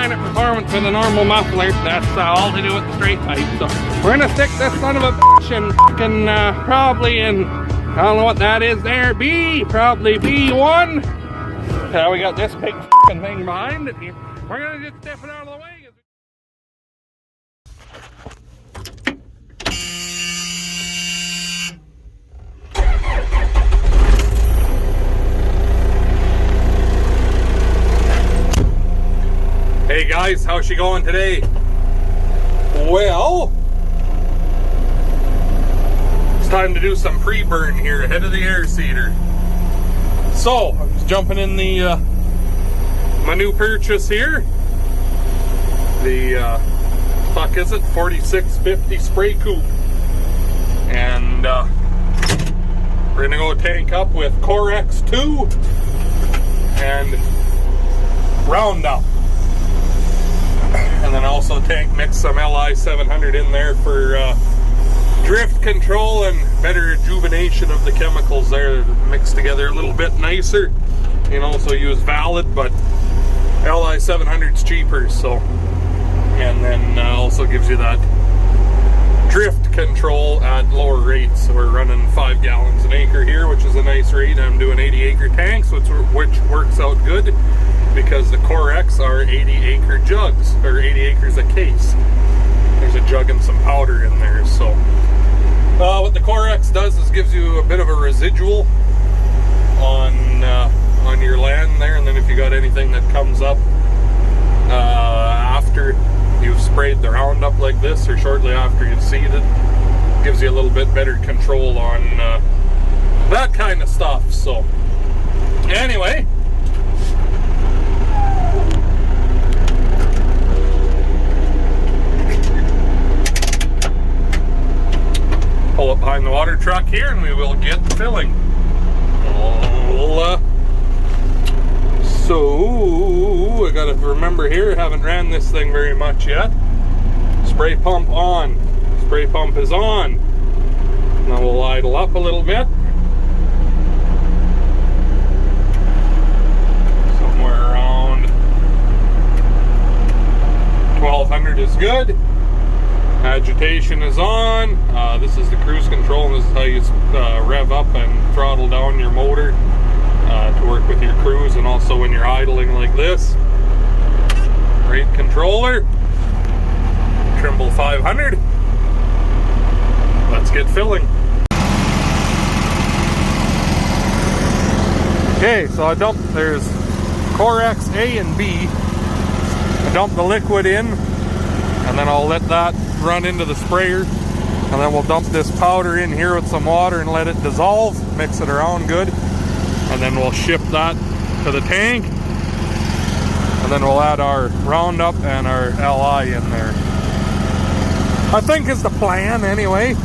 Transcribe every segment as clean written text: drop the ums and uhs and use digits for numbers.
kind of performance with a normal muffler. That's all to do with the straight pipe. So we're gonna stick this son of a bitch in fucking probably in, I don't know what that is there, probably B1. We got this big fucking thing behind it here. We're gonna just step it out of the way. Hey guys, how's she going today? Well, it's time to do some pre-burn here ahead of the air seeder. So, I'm just jumping in the my new purchase here. The fuck is it? 4650 spray coupe. And we're gonna go tank up with Corex 2 and Roundup. And then also tank mix some LI 700 in there for drift control and better rejuvenation of the chemicals there, mixed together a little bit nicer. You can also use Valid, but LI 700's cheaper, so. And then also gives you that drift control at lower rates. So we're running 5 gallons an acre here, which is a nice rate. I'm doing 80-acre tanks, which works out good, because the Corex are 80-acre jugs, or 80 acres a case. There's a jug and some powder in there. So what the Corex does is gives you a bit of a residual on your land there, and then if you got anything that comes up after you've sprayed the Roundup like this, or shortly after you've seeded, gives you a little bit better control on that kind of stuff. So anyway, pull up behind the water truck here and we will get filling. So I gotta remember here, I haven't ran this thing very much yet. Spray pump on. Spray pump is on. Now we'll idle up a little bit. Somewhere around 1200 is good. Agitation is on. This is the cruise control, and this is how you rev up and throttle down your motor to work with your cruise, and also when you're idling like this. Rate controller. Trimble 500. Let's get filling. Okay, so I dumped, there's Corex A and B. I dumped the liquid in, and then I'll let that run into the sprayer, and then we'll dump this powder in here with some water and let it dissolve, mix it around good, and then we'll ship that to the tank, and then we'll add our Roundup and our LI in there. I think is the plan anyway.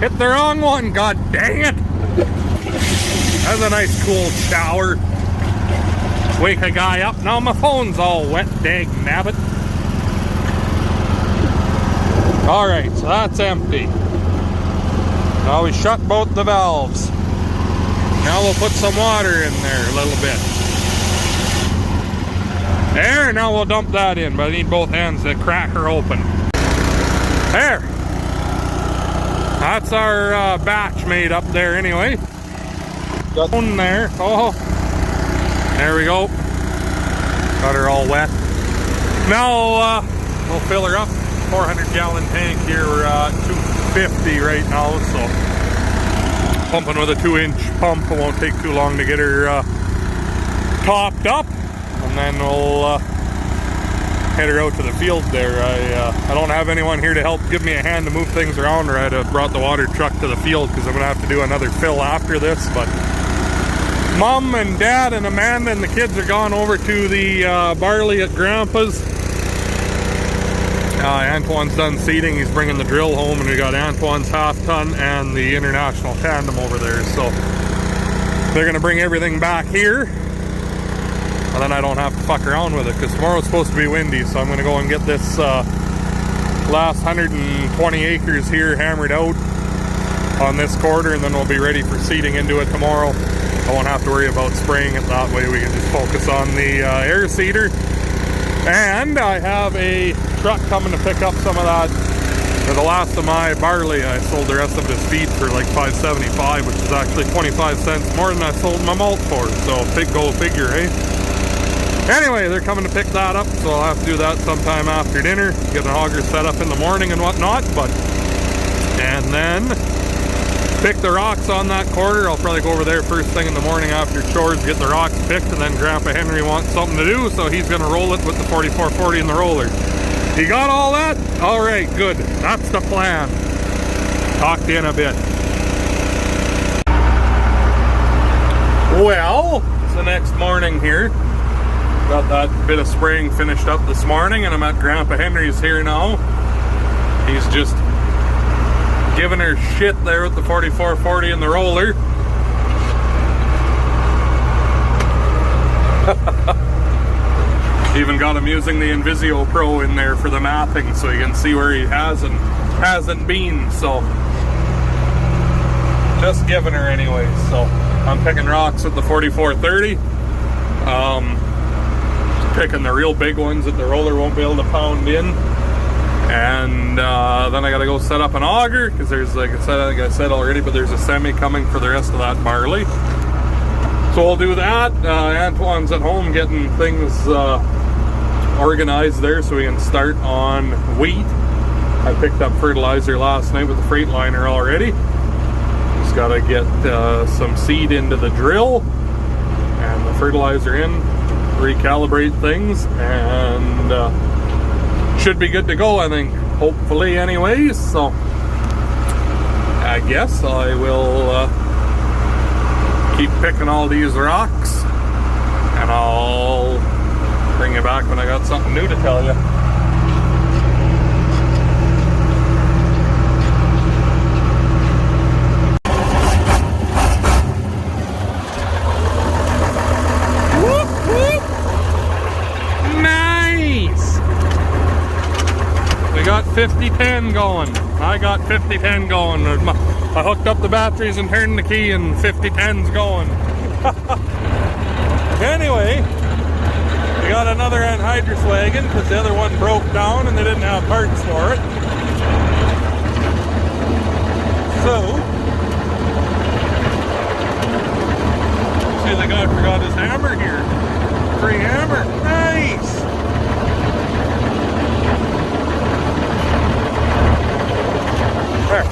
Hit the wrong one, god dang it. That's a nice cool shower. Wake a guy up. Now my phone's all wet, dag nabbit. Alright, so that's empty. Now we shut both the valves. Now we'll put some water in there a little bit. There, now we'll dump that in, but I need both hands to crack her open. There. That's our batch made up there anyway. Got one there. Oh, there we go. Got her all wet. Now we'll fill her up. 400 gallon tank here. We're at 250 right now, so pumping with a 2-inch pump. It won't take too long to get her topped up, and then we'll head her out to the field there. I don't have anyone here to help give me a hand to move things around, or I'd have brought the water truck to the field, because I'm gonna have to do another fill after this. But Mom and Dad and Amanda and the kids are gone over to the barley at Grandpa's. Antoine's done seeding. He's bringing the drill home, and we got Antoine's half-ton and the International tandem over there. So they're gonna bring everything back here, and then I don't have to fuck around with it, because tomorrow's supposed to be windy. So I'm gonna go and get this last 120 acres here hammered out on this quarter, and then we'll be ready for seeding into it tomorrow. I won't have to worry about spraying it that way. We can just focus on the air seeder. And I have a truck coming to pick up some of that, or the last of my barley. I sold the rest of this feed for like $5.75, which is actually 25 cents more than I sold my malt for. So go figure, eh? Anyway, they're coming to pick that up, so I'll have to do that sometime after dinner. Get an auger set up in the morning and whatnot, and then pick the rocks on that quarter. I'll probably go over there first thing in the morning after chores, get the rocks picked, and then Grandpa Henry wants something to do, so he's gonna roll it with the 4440 and the roller. You got all that? All right, good. That's the plan. Talk to you in a bit. Well, it's the next morning here. Got that bit of spraying finished up this morning, and I'm at Grandpa Henry's here now. He's just giving her shit there with the 4440 and the roller. Even got him using the Invisio Pro in there for the mapping, so you can see where he has and hasn't been. So just giving her anyway. So I'm picking rocks with the 4430. Picking the real big ones that the roller won't be able to pound in, and then I gotta go set up an auger, because there's, like I said already, but there's a semi coming for the rest of that barley. So we'll do that. Antoine's at home getting things organized there so we can start on wheat. I picked up fertilizer last night with the Freightliner already. Just gotta get some seed into the drill and the fertilizer in, recalibrate things, and should be good to go, I think, hopefully anyways. So I guess I will keep picking all these rocks, and I'll bring you back when I got something new to tell you. Nice! We got 50-10 going. I got 50-10 going. I hooked up the batteries and turned the key, and 50-10's going. Anyway, we got another anhydrous wagon because the other one broke down and they didn't have parts for it. So, see, the guy forgot his hammer here. Free hammer. Nice! There.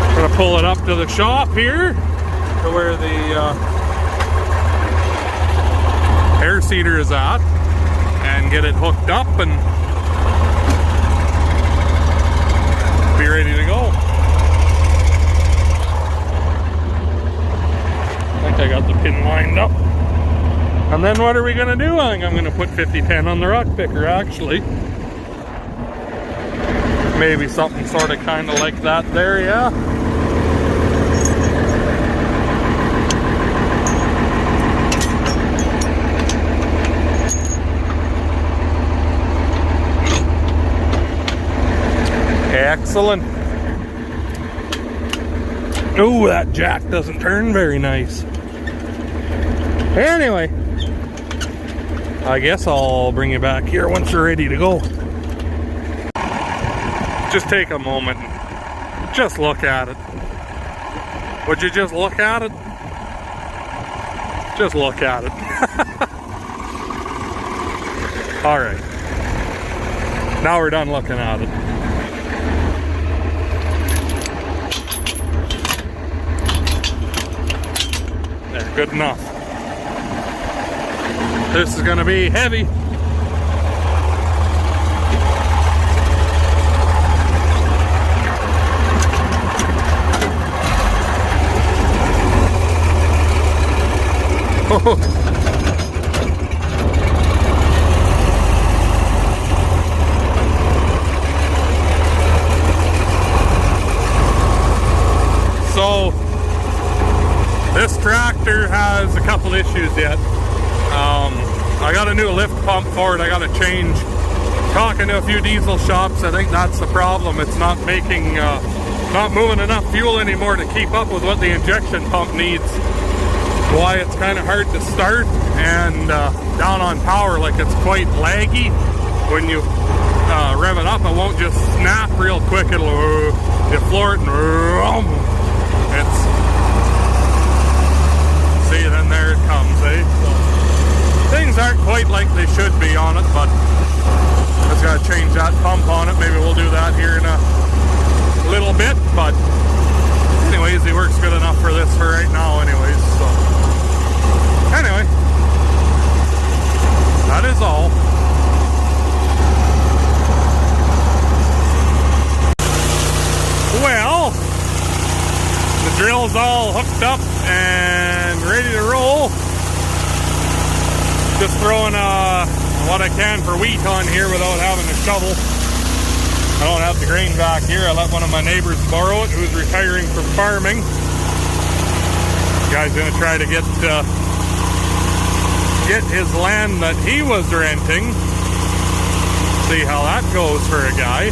I'm gonna pull it up to the shop here, to where the air seeder is at, and get it hooked up and be ready to go. I think I got the pin lined up. And then what are we gonna do? I think I'm gonna put 50-10 on the rock picker, actually. Maybe something sort of kind of like that there, yeah. Excellent. Oh, that jack doesn't turn very nice. Anyway, I guess I'll bring you back here once you're ready to go. Just take a moment and just look at it. Would you just look at it? Just look at it. All right. Now we're done looking at it. There, good enough. This is going to be heavy. So this tractor has a couple issues yet. I got a new lift pump for it. I got to change talking to a few diesel shops, I think that's the problem. It's not making, not moving enough fuel anymore to keep up with what the injection pump needs. Why it's kind of hard to start, and down on power, like it's quite laggy. When you rev it up, it won't just snap real quick. It'll you floor it and it's, see, then there it comes, eh? So, things aren't quite like they should be on it, but just gotta change that pump on it. Maybe we'll do that here in a little bit, but anyways, he works good enough for this for right now anyways. So anyway, that is all. Well, the drill's all hooked up and ready to roll. Just throwing what I can for wheat on here without having a shovel. I don't have the grain back here. I let one of my neighbors borrow it who's retiring from farming. The guy's gonna try to get his land that he was renting. See how that goes for a guy.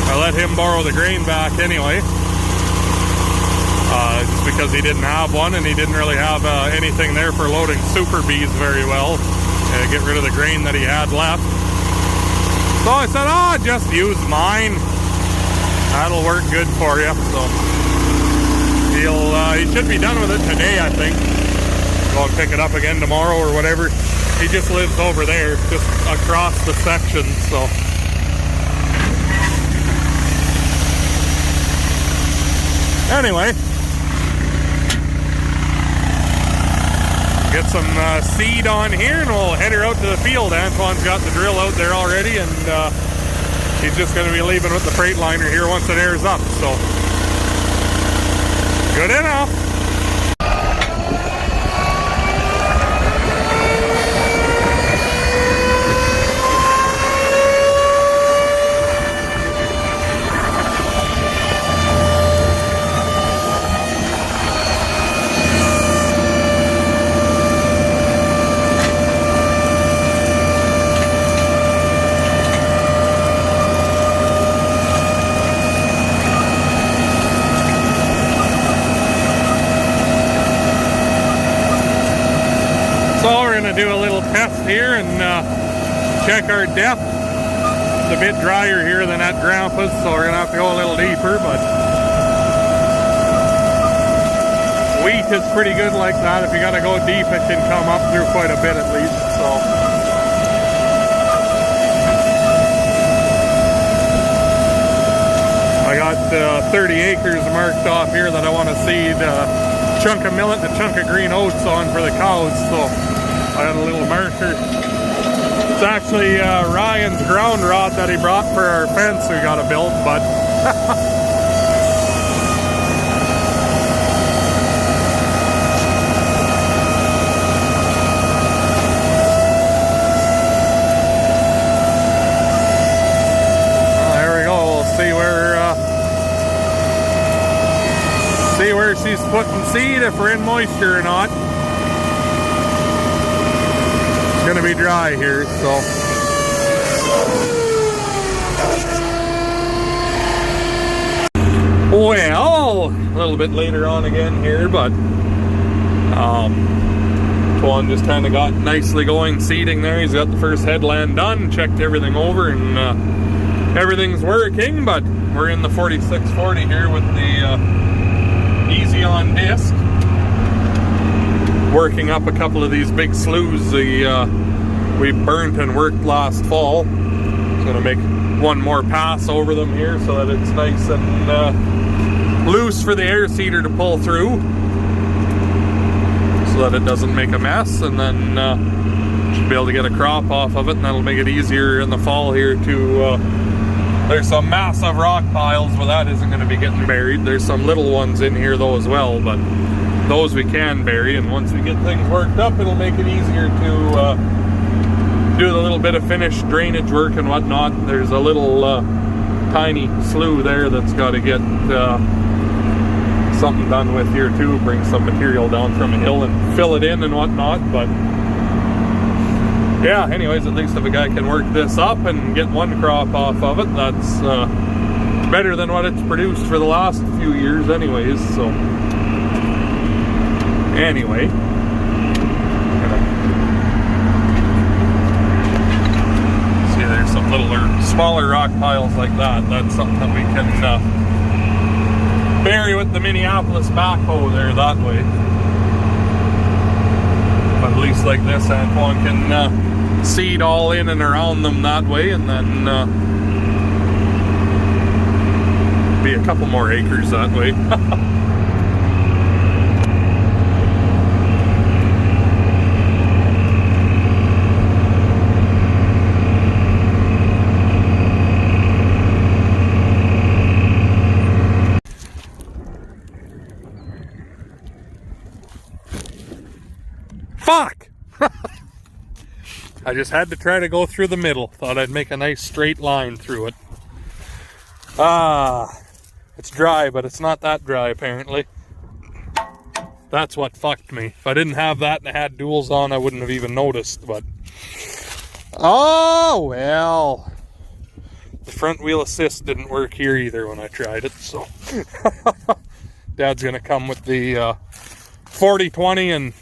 I let him borrow the grain back anyway. Just because he didn't have one and he didn't really have anything there for loading super bees very well. Get rid of the grain that he had left. So I said, oh, just use mine. That'll work good for you. So he should be done with it today, I think. Go and pick it up again tomorrow or whatever. He just lives over there, just across the section, so. Anyway, get some seed on here and we'll head her out to the field. Antoine's got the drill out there already, and he's just going to be leaving with the Freightliner here once it airs up. So, good enough. Do a little test here and check our depth. It's a bit drier here than at Grandpa's, so we're gonna have to go a little deeper, but wheat is pretty good like that. If you gotta go deep, it can come up through quite a bit at least. So I got 30 acres marked off here that I want to seed a chunk of millet and a chunk of green oats on for the cows. So I got a little marker. It's actually Ryan's ground rod that he brought for our fence we got to build, but well, there we go. We'll see where she's putting seed, if we're in moisture or not. Gonna be dry here, so well, a little bit later on again here, but Tuan just kind of got nicely going seeding there. He's got the first headland done, checked everything over, and everything's working. But we're in the 4640 here with the Easy On disc, working up a couple of these big sloughs we burnt and worked last fall. Just gonna make one more pass over them here so that it's nice and loose for the air seeder to pull through, so that it doesn't make a mess, and then should be able to get a crop off of it, and that'll make it easier in the fall here to there's some massive rock piles, but that isn't going to be getting buried. There's some little ones in here though as well, but those we can bury, and once we get things worked up, it'll make it easier to do the little bit of finished drainage work and whatnot. There's a little tiny slough there that's got to get something done with here too, bring some material down from a hill and fill it in and whatnot, but yeah, anyways, at least if a guy can work this up and get one crop off of it, that's better than what it's produced for the last few years anyways. So anyway, see, there's some little or smaller rock piles like that. That's something that we can bury with the Minneapolis backhoe there that way. But at least like this, Antoine can seed all in and around them that way, and then be a couple more acres that way. Fuck! I just had to try to go through the middle. Thought I'd make a nice straight line through it. It's dry, but it's not that dry apparently. That's what fucked me. If I didn't have that and I had duals on, I wouldn't have even noticed, but... Oh, well. The front wheel assist didn't work here either when I tried it, so... Dad's gonna come with the 40-20 and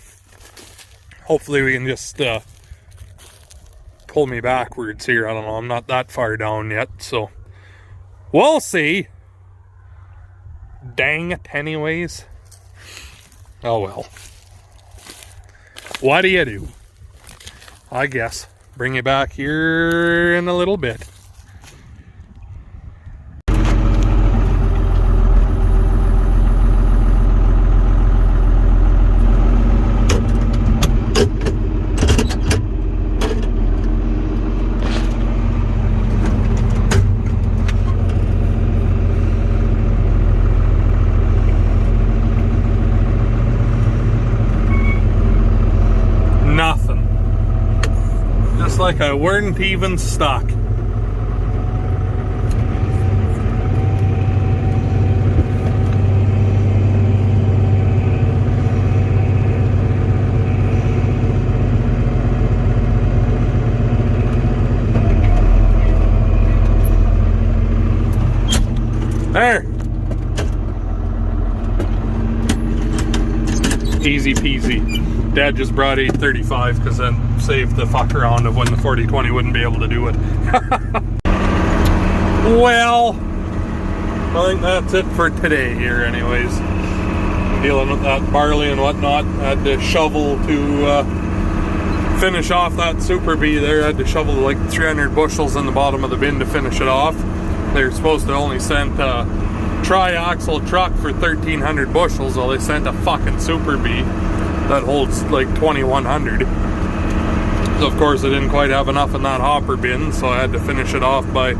hopefully we can just pull me backwards here. I don't know, I'm not that far down yet, so we'll see. Dang it, anyways. Oh well. What do you do? I guess. Bring you back here in a little bit. Like I weren't even stuck. There. Easy peasy. Dad just brought 835 because then saved the fuck around of when the 40-20 wouldn't be able to do it. Well, I think that's it for today here anyways. Dealing with that barley and whatnot. I had to shovel to finish off that Super Bee there. I had to shovel like 300 bushels in the bottom of the bin to finish it off. They were supposed to only send a tri-axle truck for 1,300 bushels, while they sent a fucking Super Bee that holds like 2,100. So of course I didn't quite have enough in that hopper bin, so I had to finish it off by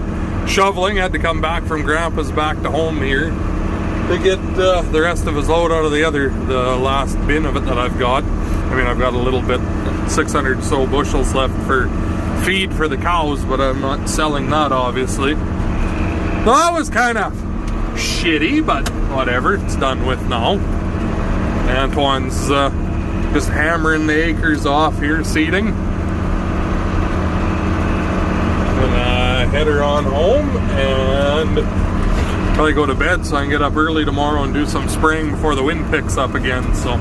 shoveling. I had to come back from Grandpa's back to home here to get the rest of his load out of the last bin of it that I've got. I mean, I've got a little bit, 600 so bushels left for feed for the cows, but I'm not selling that obviously. Well, that was kind of shitty, but whatever, it's done with now. Antoine's just hammering the acres off here, seeding. And head her on home and probably go to bed so I can get up early tomorrow and do some spraying before the wind picks up again. So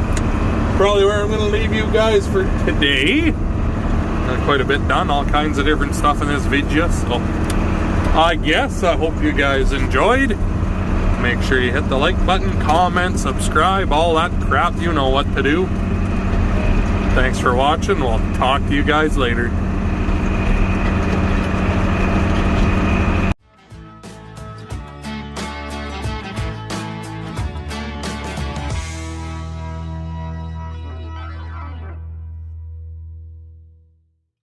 probably where I'm going to leave you guys for today. Got quite a bit done, all kinds of different stuff in this video. So I guess I hope you guys enjoyed. Make sure you hit the like button, comment, subscribe, all that crap. You know what to do. Thanks for watching. We'll talk to you guys later.